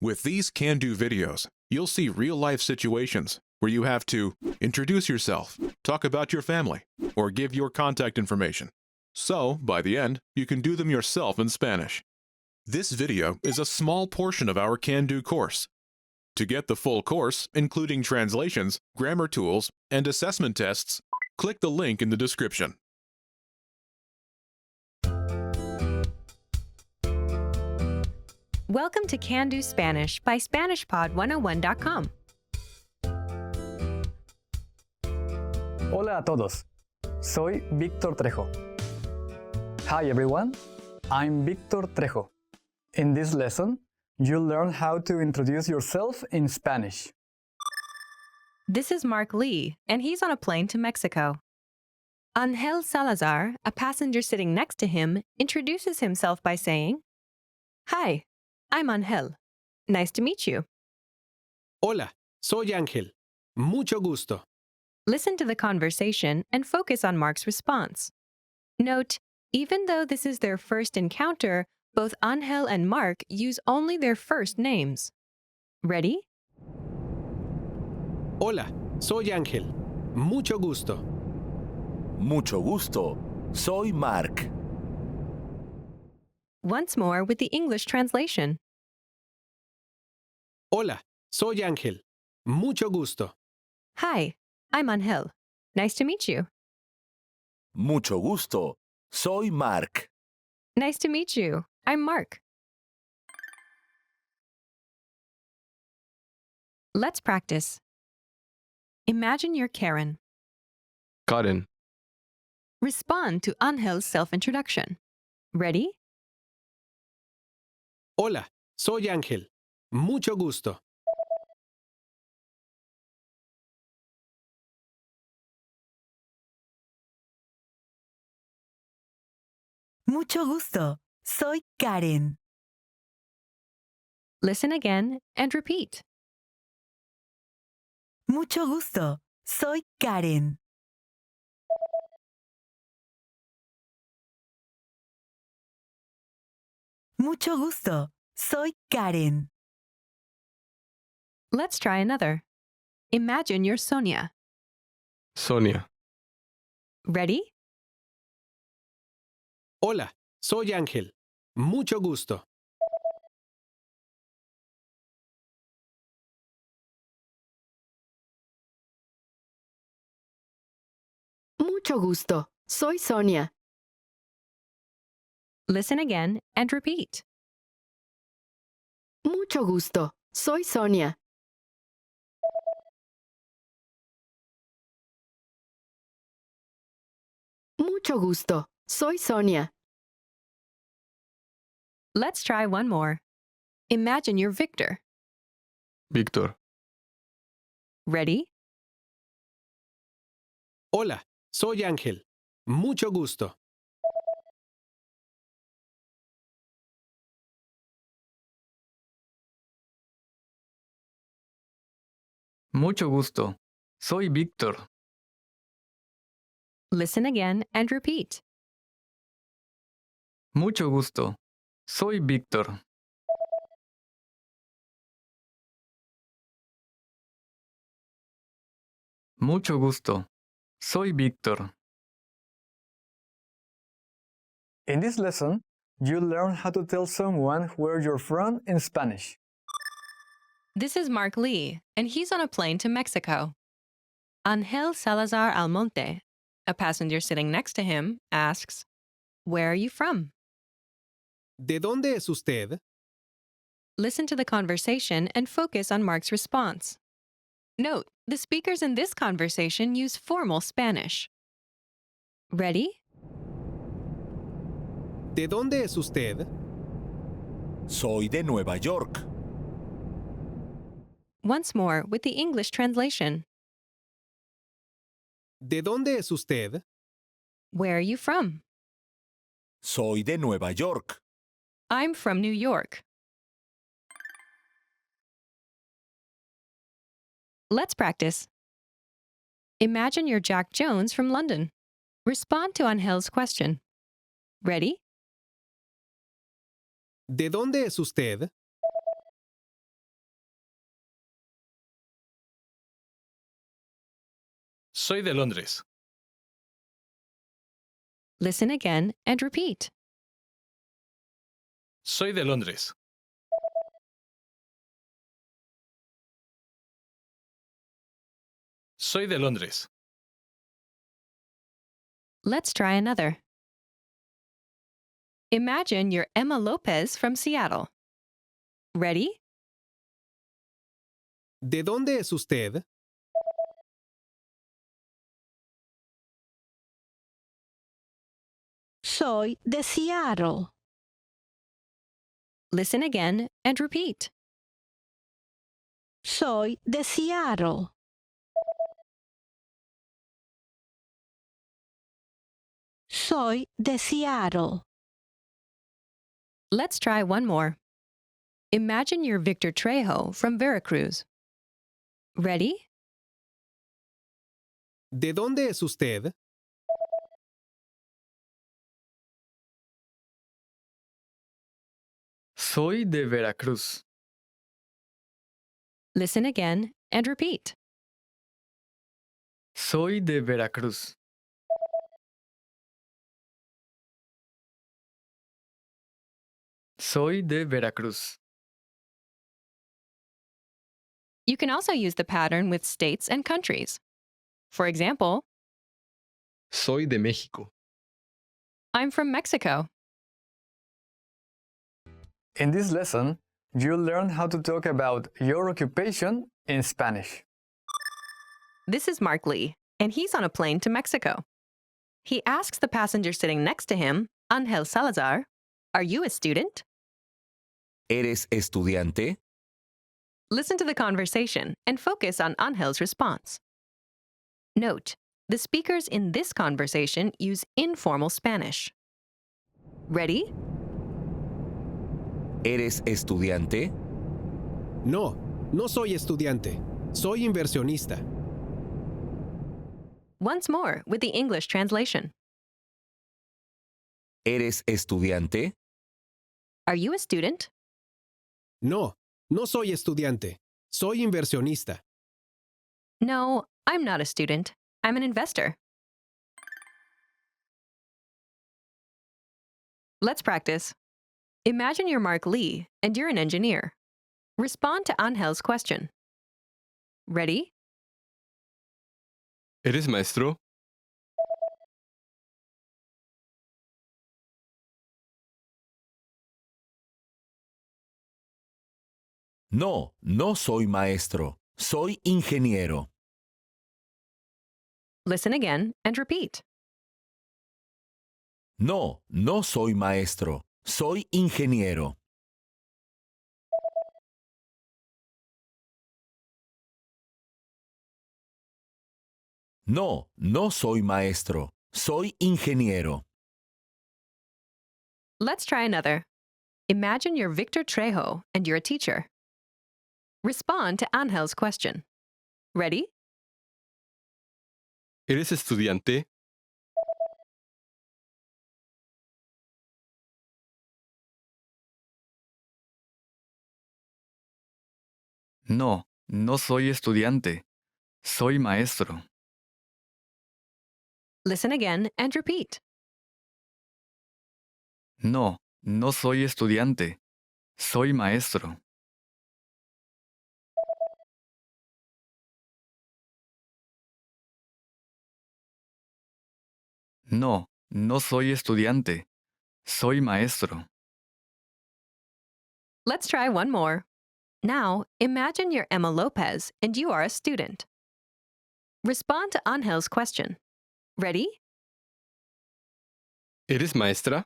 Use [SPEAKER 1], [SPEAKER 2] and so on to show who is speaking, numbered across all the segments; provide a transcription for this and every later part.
[SPEAKER 1] With these can-do videos, you'll see real-life situations where you have to introduce yourself, talk about your family, or give your contact information. So, by the end, you can do them yourself in Spanish. This video is a small portion of our can-do course. To get the full course, including translations, grammar tools, and assessment tests, click the link in the description.
[SPEAKER 2] Welcome to Can Do Spanish by SpanishPod101.com.
[SPEAKER 3] Hola a todos, soy Víctor Trejo. Hi everyone, I'm Víctor Trejo. In this lesson, you'll learn how to introduce yourself in Spanish.
[SPEAKER 2] This is Mark Lee, and he's on a plane to Mexico. Ángel Salazar, a passenger sitting next to him, introduces himself by saying, "Hi, I'm Ángel. Nice to meet you."
[SPEAKER 4] Hola, soy Ángel. Mucho gusto.
[SPEAKER 2] Listen to the conversation and focus on Mark's response. Note, even though this is their first encounter, both Ángel and Mark use only their first names. Ready?
[SPEAKER 4] Hola, soy Ángel. Mucho gusto.
[SPEAKER 5] Mucho gusto. Soy Mark.
[SPEAKER 2] Once more with the English translation.
[SPEAKER 4] Hola, soy Ángel. Mucho gusto.
[SPEAKER 2] Hi, I'm Ángel. Nice to meet you.
[SPEAKER 5] Mucho gusto. Soy Mark.
[SPEAKER 2] Nice to meet you. I'm Mark. Let's practice. Imagine you're Karen.
[SPEAKER 6] Karen,
[SPEAKER 2] Respond to Angel's self-introduction. Ready?
[SPEAKER 4] Hola, soy Ángel. Mucho gusto.
[SPEAKER 7] Mucho gusto. Soy Karen.
[SPEAKER 2] Listen again and repeat.
[SPEAKER 7] Mucho gusto. Soy Karen. Mucho gusto. Soy Karen.
[SPEAKER 2] Let's try another. Imagine you're Sonia.
[SPEAKER 6] Sonia,
[SPEAKER 2] Ready?
[SPEAKER 4] Hola, soy Ángel. Mucho gusto.
[SPEAKER 8] Mucho gusto. Soy Sonia.
[SPEAKER 2] Listen again and repeat.
[SPEAKER 8] Mucho gusto. Soy Sonia. Mucho gusto. Soy Sonia.
[SPEAKER 2] Let's try one more. Imagine you're Victor.
[SPEAKER 6] Víctor,
[SPEAKER 2] Ready?
[SPEAKER 4] Hola, soy Ángel. Mucho gusto.
[SPEAKER 3] Mucho gusto, soy Víctor.
[SPEAKER 2] Listen again and repeat.
[SPEAKER 3] Mucho gusto, soy Víctor. Mucho gusto, soy Víctor. In this lesson, you'll learn how to tell someone where you're from in Spanish.
[SPEAKER 2] This is Mark Lee, and he's on a plane to Mexico. Ángel Salazar Almonte, a passenger sitting next to him, asks, "Where are you from?"
[SPEAKER 4] ¿De dónde es usted?
[SPEAKER 2] Listen to the conversation and focus on Mark's response. Note, the speakers in this conversation use formal Spanish. Ready?
[SPEAKER 4] ¿De dónde es usted?
[SPEAKER 5] Soy de Nueva York.
[SPEAKER 2] Once more with the English translation.
[SPEAKER 4] ¿De dónde es usted?
[SPEAKER 2] Where are you from?
[SPEAKER 5] Soy de Nueva York.
[SPEAKER 2] I'm from New York. Let's practice. Imagine you're Jack Jones from London. Respond to Angel's question. Ready?
[SPEAKER 4] ¿De dónde es usted?
[SPEAKER 9] Soy de Londres.
[SPEAKER 2] Listen again and repeat.
[SPEAKER 9] Soy de Londres. Soy de Londres.
[SPEAKER 2] Let's try another. Imagine you're Emma Lopez from Seattle. Ready?
[SPEAKER 4] ¿De dónde es usted?
[SPEAKER 7] Soy de Seattle.
[SPEAKER 2] Listen again and repeat.
[SPEAKER 7] Soy de Seattle. Soy de Seattle.
[SPEAKER 2] Let's try one more. Imagine you're Victor Trejo from Veracruz. Ready?
[SPEAKER 4] ¿De dónde es usted?
[SPEAKER 6] Soy de Veracruz.
[SPEAKER 2] Listen again and repeat.
[SPEAKER 6] Soy de Veracruz. Soy de Veracruz.
[SPEAKER 2] You can also use the pattern with states and countries. For example,
[SPEAKER 6] Soy de México.
[SPEAKER 2] I'm from Mexico.
[SPEAKER 3] In this lesson, you'll learn how to talk about your occupation in Spanish.
[SPEAKER 2] This is Mark Lee, and he's on a plane to Mexico. He asks the passenger sitting next to him, Angel Salazar, "Are you a student?"
[SPEAKER 5] ¿Eres estudiante?
[SPEAKER 2] Listen to the conversation and focus on Angel's response. Note, the speakers in this conversation use informal Spanish. Ready?
[SPEAKER 5] ¿Eres estudiante?
[SPEAKER 4] No, no soy estudiante. Soy inversionista.
[SPEAKER 2] Once more with the English translation.
[SPEAKER 5] ¿Eres estudiante?
[SPEAKER 2] Are you a student?
[SPEAKER 4] No, no soy estudiante. Soy inversionista.
[SPEAKER 2] No, I'm not a student. I'm an investor. Let's practice. Imagine you're Mark Lee and you're an engineer. Respond to Angel's question. Ready?
[SPEAKER 6] ¿Eres maestro?
[SPEAKER 5] No, no soy maestro. Soy ingeniero.
[SPEAKER 2] Listen again and repeat.
[SPEAKER 5] No, no soy maestro. Soy ingeniero. No, no soy maestro. Soy ingeniero.
[SPEAKER 2] Let's try another. Imagine you're Victor Trejo and you're a teacher. Respond to Angel's question. Ready?
[SPEAKER 6] ¿Eres estudiante? No, no soy estudiante. Soy maestro.
[SPEAKER 2] Listen again and repeat.
[SPEAKER 6] No, no soy estudiante. Soy maestro. No, no soy estudiante. Soy maestro.
[SPEAKER 2] Let's try one more. Now, imagine you're Emma Lopez and you are a student. Respond to Angel's question. Ready?
[SPEAKER 6] ¿Eres maestra?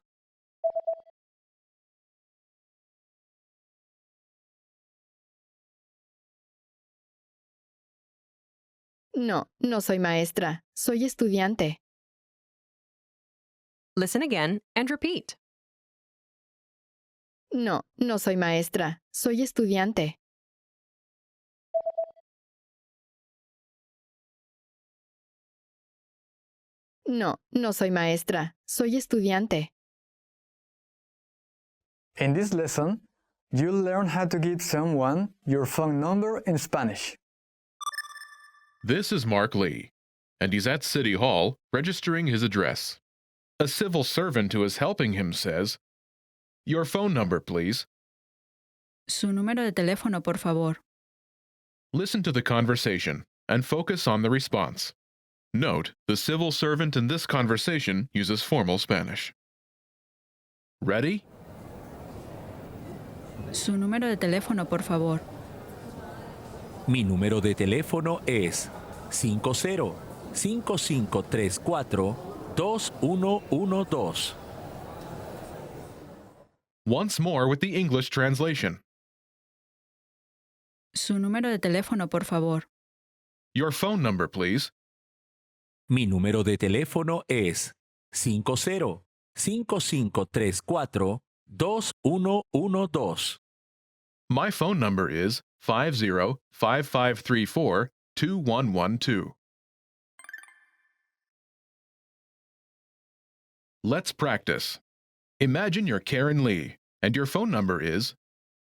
[SPEAKER 8] No, no soy maestra. Soy estudiante.
[SPEAKER 2] Listen again and repeat.
[SPEAKER 8] No, no soy maestra. Soy estudiante. No, no soy maestra. Soy estudiante.
[SPEAKER 3] In this lesson, you'll learn how to give someone your phone number in Spanish.
[SPEAKER 1] This is Mark Lee. and he's at City Hall registering his address. A civil servant who is helping him says, "Your phone number, please."
[SPEAKER 10] Su número de teléfono, por favor.
[SPEAKER 1] Listen to the conversation and focus on the response. Note, the civil servant in this conversation uses formal Spanish. Ready?
[SPEAKER 10] Su número de teléfono, por favor.
[SPEAKER 5] Mi número de teléfono es 50-5534-2112.
[SPEAKER 1] Once more with the English translation.
[SPEAKER 10] Su número de teléfono, por favor.
[SPEAKER 1] Your phone number, please.
[SPEAKER 5] Mi número de teléfono es 50-5534-2112.
[SPEAKER 1] My phone number is 50-5534-2112. Let's practice. Imagine you're Karen Lee, and your phone number is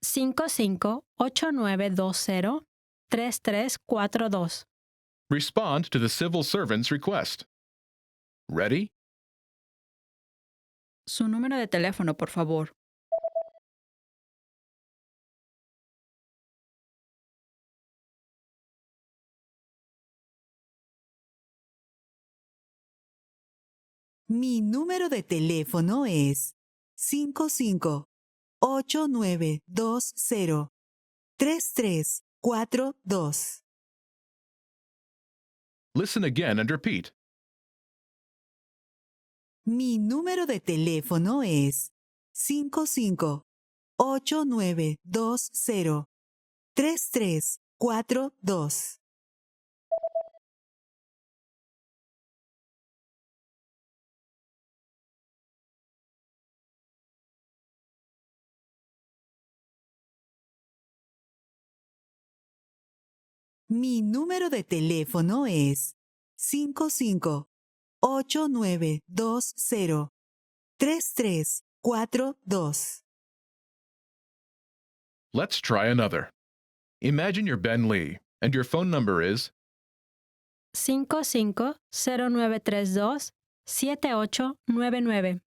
[SPEAKER 7] 55-8920-3342.
[SPEAKER 1] Respond to the civil servant's request. Ready?
[SPEAKER 10] Su número de teléfono, por favor.
[SPEAKER 11] Mi número de teléfono es 55-8920-3342.
[SPEAKER 1] Listen again and repeat.
[SPEAKER 11] Mi número de teléfono es 55-8920-3342. Mi número de teléfono es 55-8920-3342.
[SPEAKER 1] Let's try another. Imagine you're Ben Lee, and your phone number is
[SPEAKER 7] 55-0932-7899.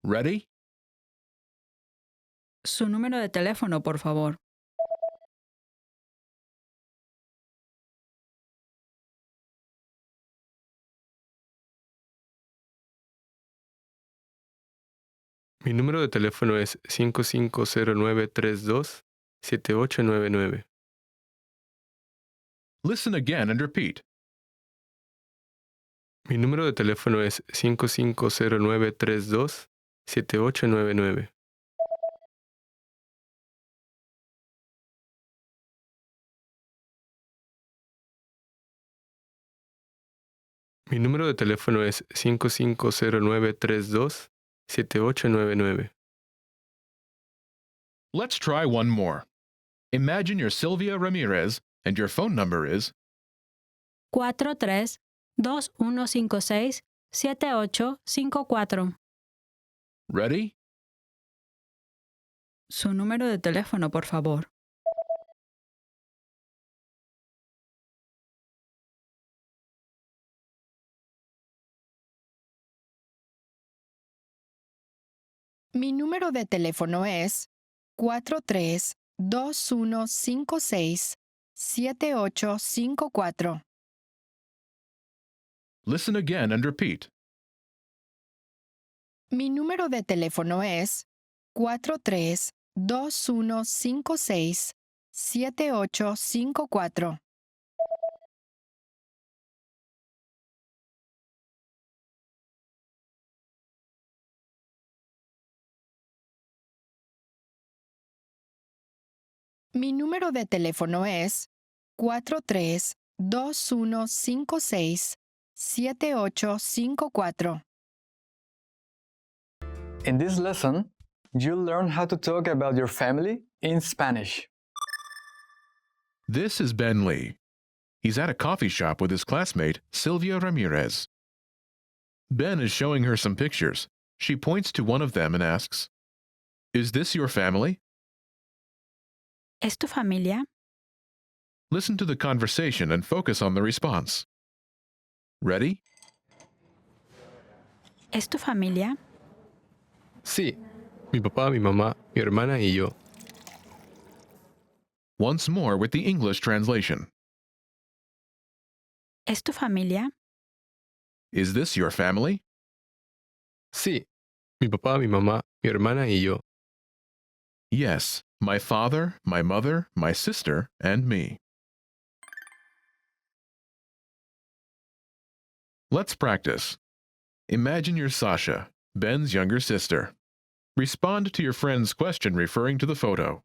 [SPEAKER 1] Ready?
[SPEAKER 10] Su número de teléfono, por favor.
[SPEAKER 12] Mi número de teléfono es 550932-7899.
[SPEAKER 1] Listen again and repeat.
[SPEAKER 12] Mi número de teléfono es 550932-7899. Mi número de teléfono es 550932-7899.
[SPEAKER 1] Let's try one more. Imagine you're Sylvia Ramirez, and your phone number is
[SPEAKER 7] 43-2156-7854.
[SPEAKER 1] Ready?
[SPEAKER 10] Su número de teléfono, por favor.
[SPEAKER 8] Mi número de teléfono es 43-2156-7854.
[SPEAKER 1] Listen again and repeat.
[SPEAKER 8] Mi número de teléfono es 43-2156-7854. Mi número de teléfono es 43-2156-7854.
[SPEAKER 3] In this lesson, you'll learn how to talk about your family in Spanish.
[SPEAKER 1] This is Ben Lee. He's at a coffee shop with his classmate, Sylvia Ramirez. Ben is showing her some pictures. She points to one of them and asks, "Is this your family?"
[SPEAKER 7] ¿Es tu familia?
[SPEAKER 1] Listen to the conversation and focus on the response. Ready?
[SPEAKER 7] ¿Es tu familia?
[SPEAKER 12] Sí. Mi papá, mi mamá, mi hermana y yo.
[SPEAKER 1] Once more with the English translation.
[SPEAKER 7] ¿Es tu familia?
[SPEAKER 1] Is this your family?
[SPEAKER 12] Sí. Mi papá, mi mamá, mi hermana y yo.
[SPEAKER 1] Yes, my father, my mother, my sister, and me. Let's practice. Imagine you're Sasha, Ben's younger sister. Respond to your friend's question referring to the photo.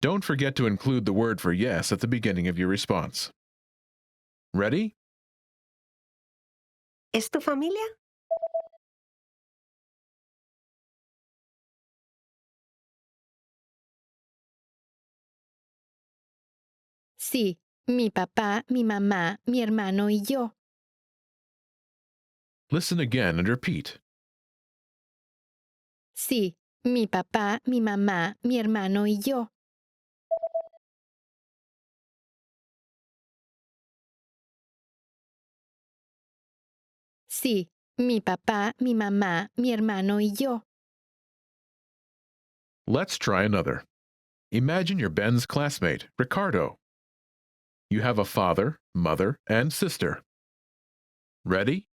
[SPEAKER 1] Don't forget to include the word for yes at the beginning of your response. Ready?
[SPEAKER 2] ¿Es tu familia?
[SPEAKER 8] Sí, mi papá, mi mamá, mi hermano y yo.
[SPEAKER 1] Listen again and repeat.
[SPEAKER 8] Sí, mi papá, mi mamá, mi hermano y yo. Sí, mi papá, mi mamá, mi hermano y yo.
[SPEAKER 1] Let's try another. Imagine you're Ben's classmate, Ricardo. You have a father, mother, and sister. Ready?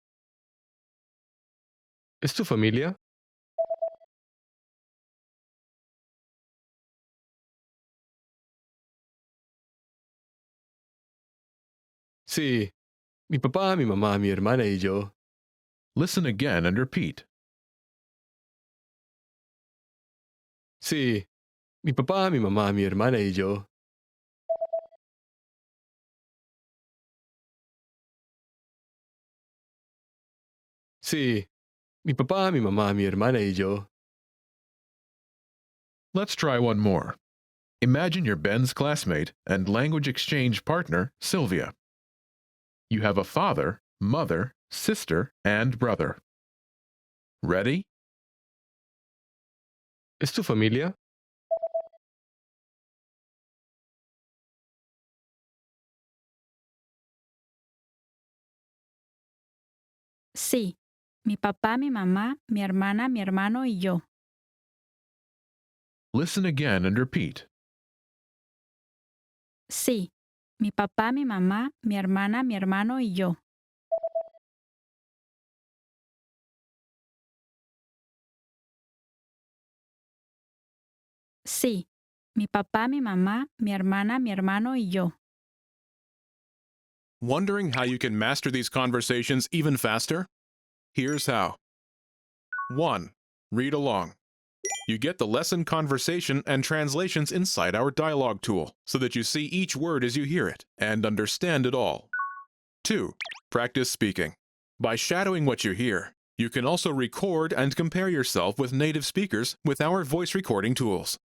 [SPEAKER 12] ¿Es tu familia? Sí. Mi papá, mi mamá, mi hermana y yo.
[SPEAKER 1] Listen again and repeat.
[SPEAKER 12] Sí. Mi papá, mi mamá, mi hermana y yo. Sí. Mi papá, mi mamá, mi hermana y yo.
[SPEAKER 1] Let's try one more. Imagine you're Ben's classmate and language exchange partner, Sylvia. You have a father, mother, sister, and brother. Ready?
[SPEAKER 12] ¿Es tu familia?
[SPEAKER 7] Sí. Mi papá, mi mamá, mi hermana, mi hermano y yo.
[SPEAKER 1] Listen again and repeat.
[SPEAKER 7] Sí. Mi papá, mi mamá, mi hermana, mi hermano y yo. Sí. Mi papá, mi mamá, mi hermana, mi hermano y yo.
[SPEAKER 1] Wondering how you can master these conversations even faster? Here's how. 1. Read along. You get the lesson conversation and translations inside our dialogue tool so that you see each word as you hear it and understand it all. 2. Practice speaking. By shadowing what you hear, you can also record and compare yourself with native speakers with our voice recording tools.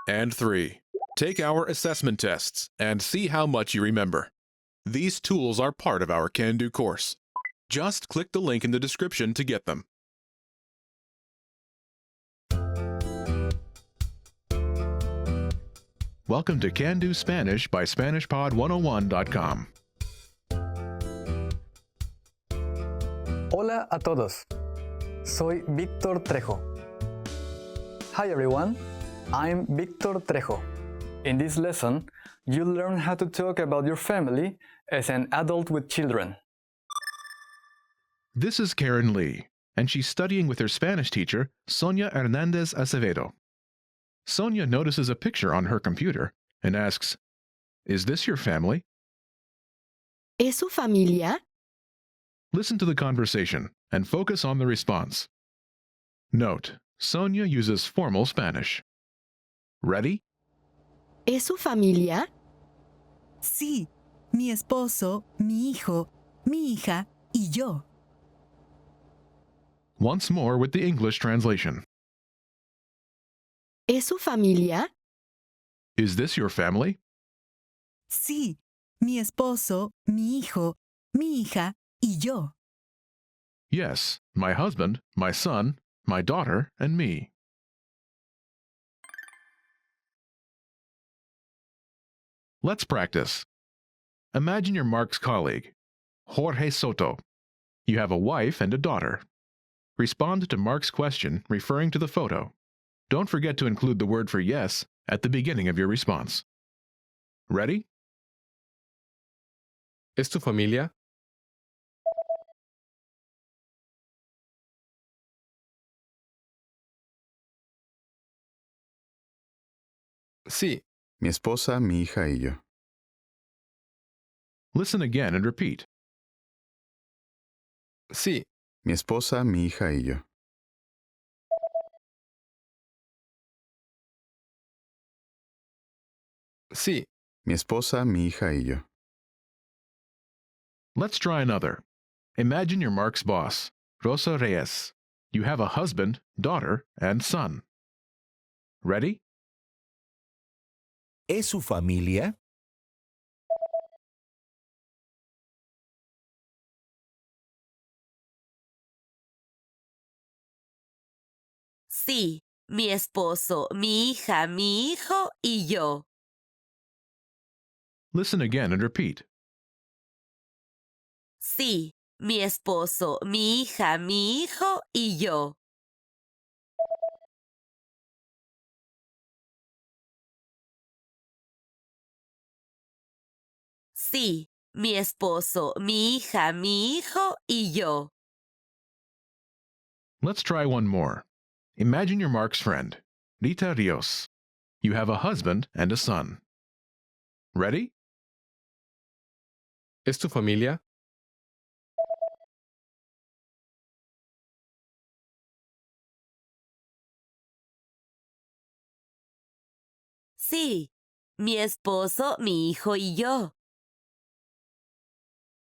[SPEAKER 1] And 3. Take our assessment tests and see how much you remember. These tools are part of our Can Do course. Just click the link in the description to get them. Welcome to Can Do Spanish by SpanishPod101.com.
[SPEAKER 3] Hola a todos. Soy Víctor Trejo. Hi everyone. I'm Víctor Trejo. In this lesson, you'll learn how to talk about your family as an adult with children.
[SPEAKER 1] This is Karen Lee, and she's studying with her Spanish teacher, Sonia Hernandez Acevedo. Sonia notices a picture on her computer and asks, "Is this your family?"
[SPEAKER 8] ¿Es su familia?
[SPEAKER 1] Listen to the conversation and focus on the response. Note, Sonia uses formal Spanish. Ready?
[SPEAKER 8] ¿Es su familia?
[SPEAKER 11] Sí, mi esposo, mi hijo, mi hija y yo.
[SPEAKER 1] Once more with the English translation.
[SPEAKER 8] ¿Es su familia?
[SPEAKER 1] Is this your family?
[SPEAKER 11] Sí, mi esposo, mi hijo, mi hija y yo.
[SPEAKER 1] Yes, my husband, my son, my daughter, and me. Let's practice. Imagine you're Mark's colleague. Jorge Soto. You have a wife and a daughter. Respond to Mark's question referring to the photo. Don't forget to include the word for yes at the beginning of your response. Ready?
[SPEAKER 12] ¿Es tu familia? Sí.
[SPEAKER 13] Mi esposa, mi hija y yo.
[SPEAKER 1] Listen again and repeat.
[SPEAKER 12] Sí.
[SPEAKER 13] Mi esposa, mi hija y yo.
[SPEAKER 12] Sí.
[SPEAKER 13] Mi esposa, mi hija y yo.
[SPEAKER 1] Let's try another. Imagine you're Mark's boss, Rosa Reyes. You have a husband, daughter, and son. Ready?
[SPEAKER 5] ¿Es su familia?
[SPEAKER 14] Sí, mi esposo, mi hija, mi hijo y yo.
[SPEAKER 1] Listen again and repeat.
[SPEAKER 14] Sí, mi esposo, mi hija, mi hijo y yo. Sí, mi esposo, mi hija, mi hijo y yo.
[SPEAKER 1] Let's try one more. Imagine you're Mark's friend, Rita Rios. You have a husband and a son. Ready?
[SPEAKER 12] ¿Es tu familia?
[SPEAKER 14] Sí, mi esposo, mi hijo y yo.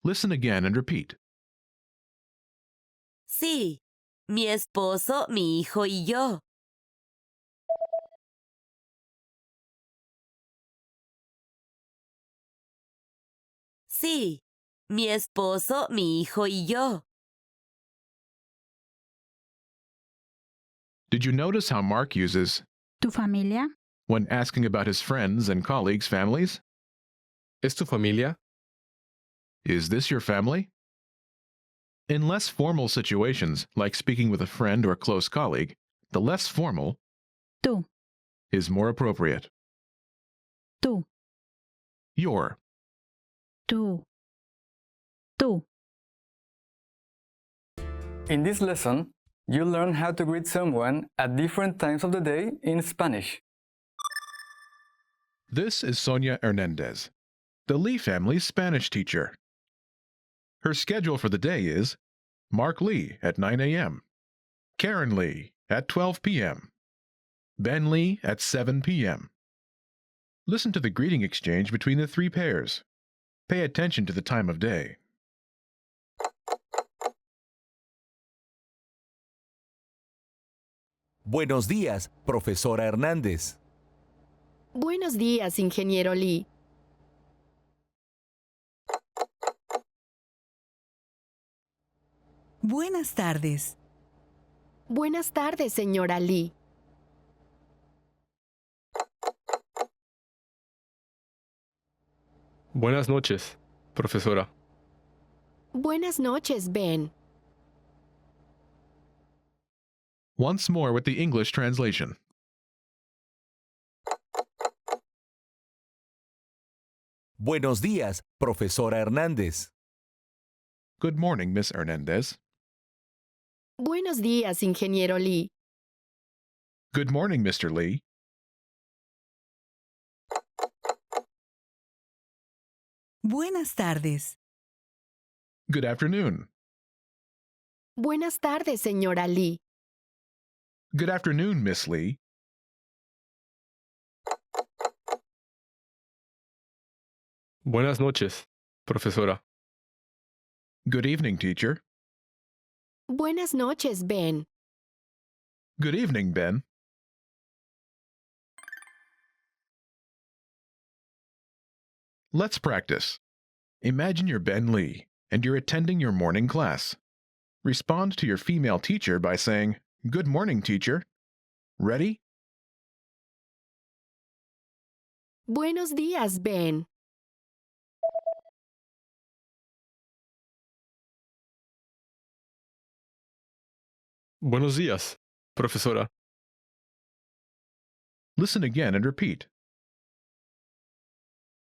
[SPEAKER 1] Listen again and repeat.
[SPEAKER 14] Sí, mi esposo, mi hijo y yo. Sí, mi esposo, mi hijo y yo.
[SPEAKER 1] Did you notice how Mark uses
[SPEAKER 7] ¿Tu familia?
[SPEAKER 1] when asking about his friends and colleagues' families?
[SPEAKER 12] ¿Es tu familia?
[SPEAKER 1] Is this your family? In less formal situations, like speaking with a friend or close colleague, the less formal
[SPEAKER 7] Tú,
[SPEAKER 1] is more appropriate.
[SPEAKER 7] tú,
[SPEAKER 1] Your.
[SPEAKER 7] tú, tú.
[SPEAKER 3] In this lesson, you'll learn how to greet someone at different times of the day in Spanish.
[SPEAKER 1] This is Sonia Hernandez, the Lee family's Spanish teacher. Her schedule for the day is Mark Lee at 9 a.m., Karen Lee at 12 p.m., Ben Lee at 7 p.m. Listen to the greeting exchange between the three pairs. Pay attention to the time of day.
[SPEAKER 5] Buenos días, profesora Hernández.
[SPEAKER 8] Buenos días, ingeniero Lee.
[SPEAKER 11] Buenas tardes.
[SPEAKER 8] Buenas tardes, señora Lee.
[SPEAKER 12] Buenas noches, profesora.
[SPEAKER 8] Buenas noches, Ben.
[SPEAKER 1] Once more with the English translation.
[SPEAKER 5] Buenos días, profesora Hernández.
[SPEAKER 1] Good morning, Miss Hernandez.
[SPEAKER 8] Buenos días, ingeniero Lee.
[SPEAKER 1] Good morning, Mr. Lee.
[SPEAKER 11] Buenas tardes.
[SPEAKER 1] Good afternoon.
[SPEAKER 8] Buenas tardes, señora Lee.
[SPEAKER 1] Good afternoon, Miss Lee.
[SPEAKER 12] Buenas noches, profesora.
[SPEAKER 1] Good evening, teacher.
[SPEAKER 8] Buenas noches, Ben.
[SPEAKER 1] Good evening, Ben. Let's practice. Imagine you're Ben Lee, and you're attending your morning class. Respond to your female teacher by saying, Good morning, teacher. Ready?
[SPEAKER 8] Buenos días, Ben.
[SPEAKER 12] Buenos días, profesora.
[SPEAKER 1] Listen again and repeat.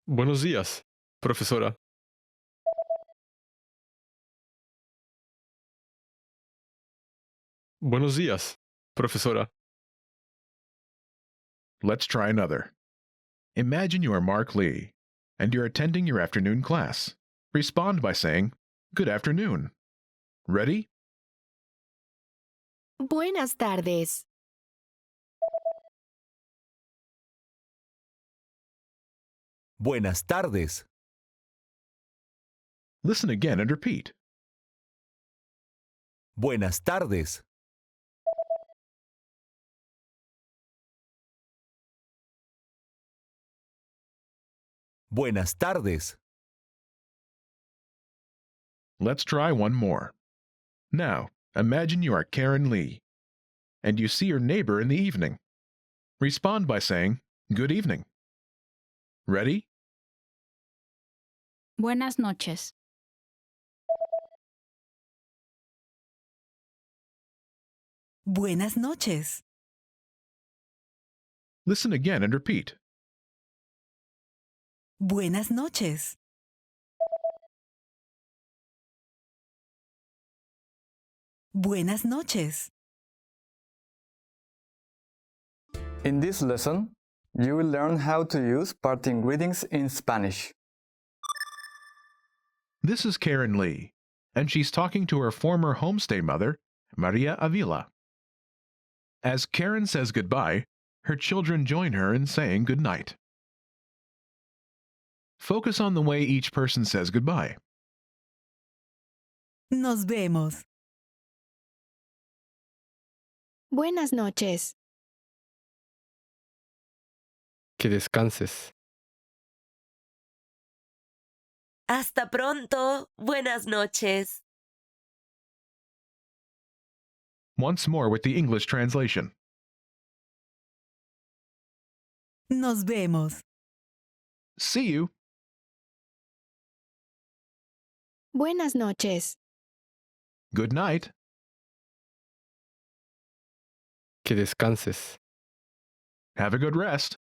[SPEAKER 12] Buenos días, profesora. Buenos días, profesora.
[SPEAKER 1] Let's try another. Imagine you are Mark Lee, and you're attending your afternoon class. Respond by saying, "Good afternoon." Ready?
[SPEAKER 8] Buenas tardes.
[SPEAKER 5] Buenas tardes.
[SPEAKER 1] Listen again and repeat.
[SPEAKER 5] Buenas tardes. Buenas tardes.
[SPEAKER 1] Let's try one more. Now, imagine you are Karen Lee, and you see your neighbor in the evening. Respond by saying, "Good evening." Ready?
[SPEAKER 7] Buenas noches.
[SPEAKER 11] Buenas noches.
[SPEAKER 1] Listen again and repeat.
[SPEAKER 11] Buenas noches. Buenas noches.
[SPEAKER 3] In this lesson, you will learn how to use parting greetings in Spanish.
[SPEAKER 1] This is Karen Lee, and she's talking to her former homestay mother, Maria Avila. As Karen says goodbye, her children join her in saying goodnight. Focus on the way each person says goodbye.
[SPEAKER 11] Nos vemos.
[SPEAKER 8] Buenas noches.
[SPEAKER 12] Que descanses.
[SPEAKER 14] Hasta pronto. Buenas noches.
[SPEAKER 1] Once more with the English translation.
[SPEAKER 11] Nos vemos.
[SPEAKER 1] See you.
[SPEAKER 8] Buenas noches.
[SPEAKER 1] Good night.
[SPEAKER 12] Que descanses.
[SPEAKER 1] Have a good rest.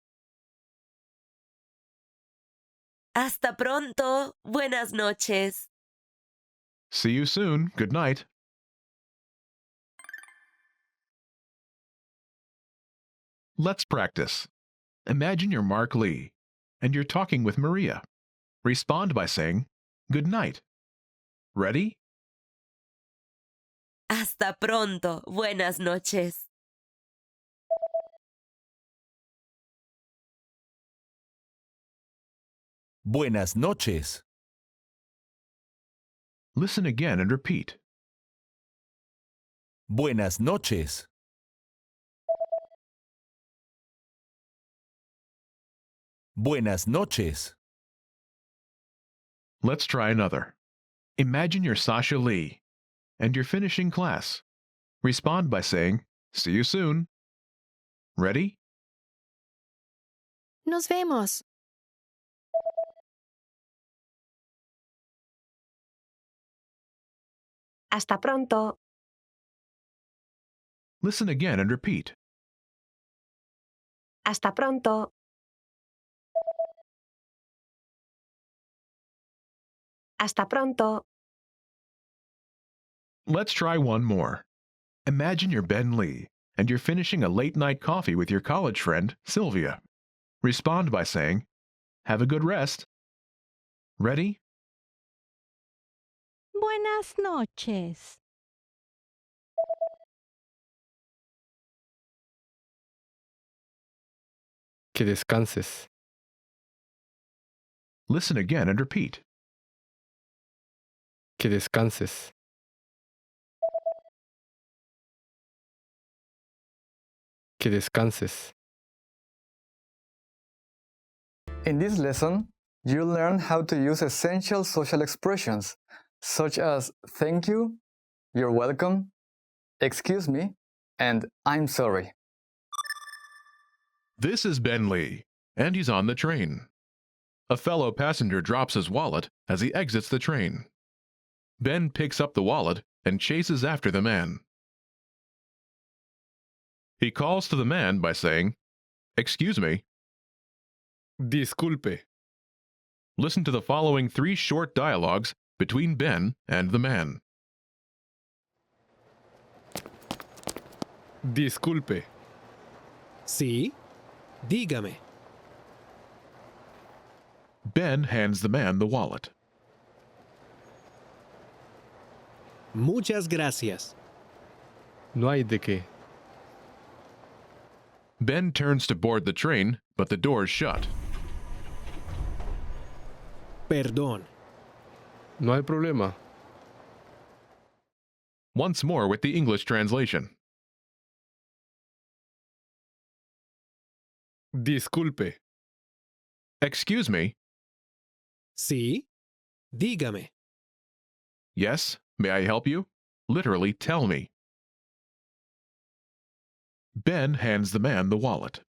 [SPEAKER 14] Hasta pronto. Buenas noches.
[SPEAKER 1] See you soon. Good night. Let's practice. Imagine you're Mark Lee, and you're talking with Maria. Respond by saying, "Good night." Ready?
[SPEAKER 14] Hasta pronto. Buenas noches.
[SPEAKER 5] Buenas noches.
[SPEAKER 1] Listen again and repeat.
[SPEAKER 5] Buenas noches. Buenas noches.
[SPEAKER 1] Let's try another. Imagine you're Sasha Lee, and you're finishing class. Respond by saying, "See you soon." Ready?
[SPEAKER 8] Nos vemos.
[SPEAKER 2] Hasta pronto.
[SPEAKER 1] Listen again and repeat.
[SPEAKER 2] Hasta pronto. Hasta pronto.
[SPEAKER 1] Let's try one more. Imagine you're Ben Lee, and you're finishing a late-night coffee with your college friend, Sylvia. Respond by saying, "Have a good rest." Ready?
[SPEAKER 15] Buenas noches.
[SPEAKER 12] Que descanses.
[SPEAKER 1] Listen again and repeat.
[SPEAKER 12] Que descanses. Que descanses.
[SPEAKER 3] In this lesson, you'll learn how to use essential social expressions, such as thank you, you're welcome, excuse me, and I'm sorry.
[SPEAKER 1] This is Ben Lee, and he's on the train. A fellow passenger drops his wallet as he exits the train. Ben picks up the wallet and chases after the man. He calls to the man by saying, "Excuse me."
[SPEAKER 12] Disculpe.
[SPEAKER 1] Listen to the following 3 short dialogues between Ben and the man.
[SPEAKER 12] Disculpe.
[SPEAKER 4] Sí, dígame.
[SPEAKER 1] Ben hands the man the wallet.
[SPEAKER 4] Muchas gracias.
[SPEAKER 12] No hay de qué.
[SPEAKER 1] Ben turns to board the train, but the door's shut.
[SPEAKER 4] Perdón.
[SPEAKER 12] No hay problema.
[SPEAKER 1] Once more with the English translation.
[SPEAKER 12] Disculpe.
[SPEAKER 1] Excuse me.
[SPEAKER 4] Sí, dígame.
[SPEAKER 1] Yes, may I help you? Literally, tell me. Ben hands the man the wallet.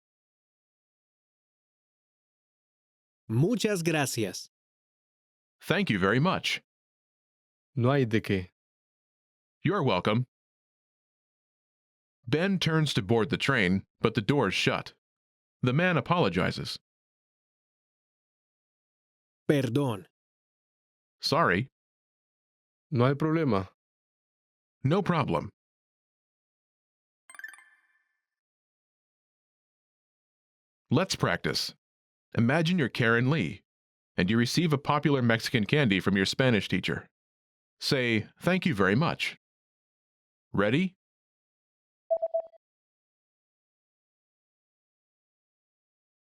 [SPEAKER 4] Muchas gracias.
[SPEAKER 1] Thank you very much.
[SPEAKER 12] No hay de qué.
[SPEAKER 1] You're welcome. Ben turns to board the train, but the door's shut. The man apologizes.
[SPEAKER 4] Perdón.
[SPEAKER 1] Sorry.
[SPEAKER 12] No hay problema.
[SPEAKER 1] No problem. Let's practice. Imagine you're Karen Lee, and you receive a popular Mexican candy from your Spanish teacher. Say, "Thank you very much." Ready?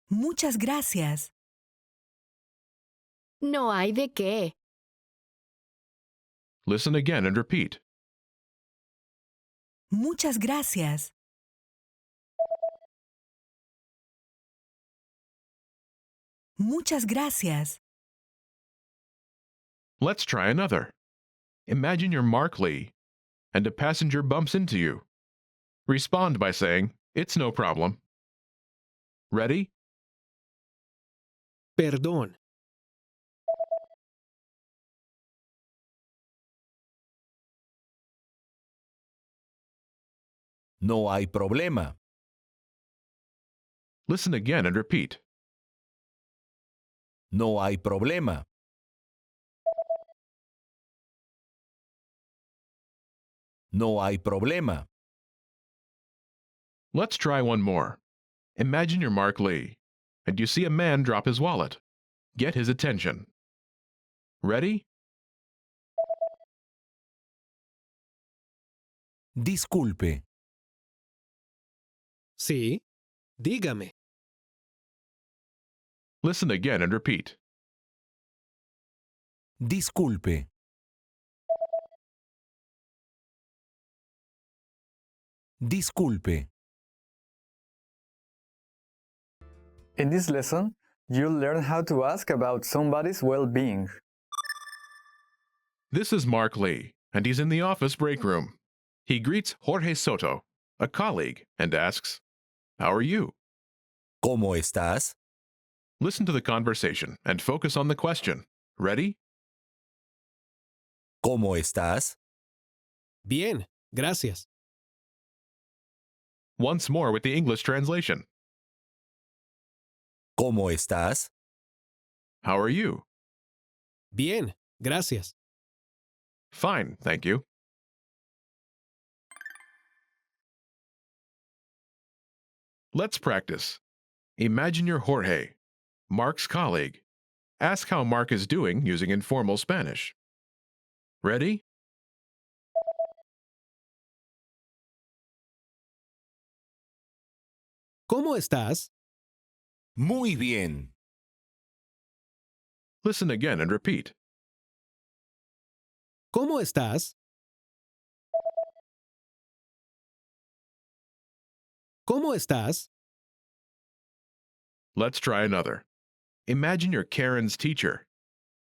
[SPEAKER 11] Muchas gracias.
[SPEAKER 8] No hay de qué.
[SPEAKER 1] Listen again and repeat.
[SPEAKER 11] Muchas gracias. Muchas gracias.
[SPEAKER 1] Let's try another. Imagine you're Mark Lee, and a passenger bumps into you. Respond by saying, "It's no problem." Ready?
[SPEAKER 4] Perdón.
[SPEAKER 5] No hay problema.
[SPEAKER 1] Listen again and repeat.
[SPEAKER 5] No hay problema. No hay problema.
[SPEAKER 1] Let's try one more. Imagine you're Mark Lee, and you see a man drop his wallet. Get his attention. Ready?
[SPEAKER 5] Disculpe.
[SPEAKER 4] Sí, dígame.
[SPEAKER 1] Listen again and repeat.
[SPEAKER 5] Disculpe. Disculpe.
[SPEAKER 3] In this lesson, you'll learn how to ask about somebody's well-being.
[SPEAKER 1] This is Mark Lee, and he's in the office break room. He greets Jorge Soto, a colleague, and asks, "How are you?"
[SPEAKER 5] ¿Cómo estás?
[SPEAKER 1] Listen to the conversation and focus on the question. Ready?
[SPEAKER 5] ¿Cómo estás?
[SPEAKER 4] Bien, gracias.
[SPEAKER 1] Once more with the English translation.
[SPEAKER 5] ¿Cómo estás?
[SPEAKER 1] How are you?
[SPEAKER 4] Bien, gracias.
[SPEAKER 1] Fine, thank you. Let's practice. Imagine you're Jorge, Mark's colleague. Ask how Mark is doing using informal Spanish. Ready?
[SPEAKER 4] ¿Cómo estás?
[SPEAKER 5] Muy bien.
[SPEAKER 1] Listen again and repeat.
[SPEAKER 4] ¿Cómo estás? ¿Cómo estás?
[SPEAKER 1] Let's try another. Imagine you're Karen's teacher,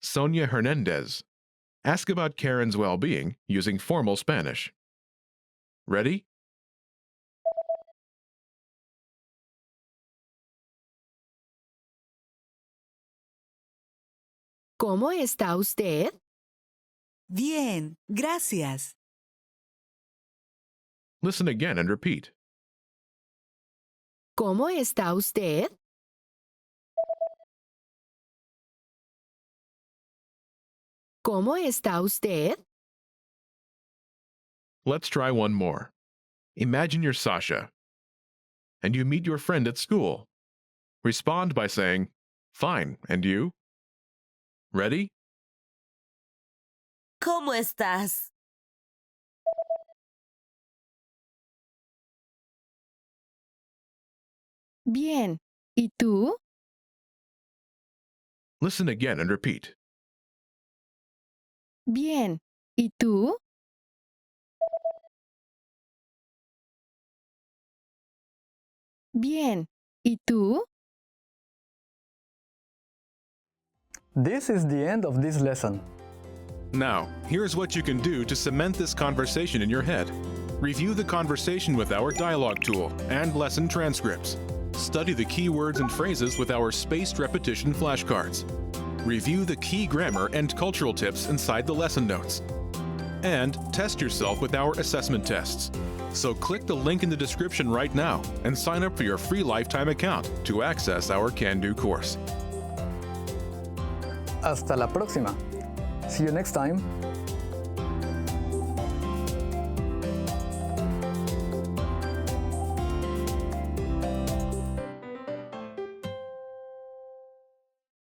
[SPEAKER 1] Sonia Hernandez. Ask about Karen's well-being using formal Spanish. Ready?
[SPEAKER 8] ¿Cómo está usted?
[SPEAKER 11] Bien, gracias.
[SPEAKER 1] Listen again and repeat.
[SPEAKER 8] ¿Cómo está usted? ¿Cómo está usted?
[SPEAKER 1] Let's try one more. Imagine you're Sasha, and you meet your friend at school. Respond by saying, "Fine, and you?" Ready?
[SPEAKER 14] ¿Cómo estás?
[SPEAKER 8] Bien. ¿Y tú?
[SPEAKER 1] Listen again and repeat.
[SPEAKER 8] Bien. ¿Y tú? Bien. ¿Y tú?
[SPEAKER 3] This is the end of this lesson.
[SPEAKER 1] Now, here's what you can do to cement this conversation in your head. Review the conversation with our dialogue tool and lesson transcripts. Study the key words and phrases with our spaced repetition flashcards. Review the key grammar and cultural tips inside the lesson notes. And test yourself with our assessment tests. So click the link in the description right now and sign up for your free lifetime account to access our Can-Do course.
[SPEAKER 3] Hasta la próxima. See you next time.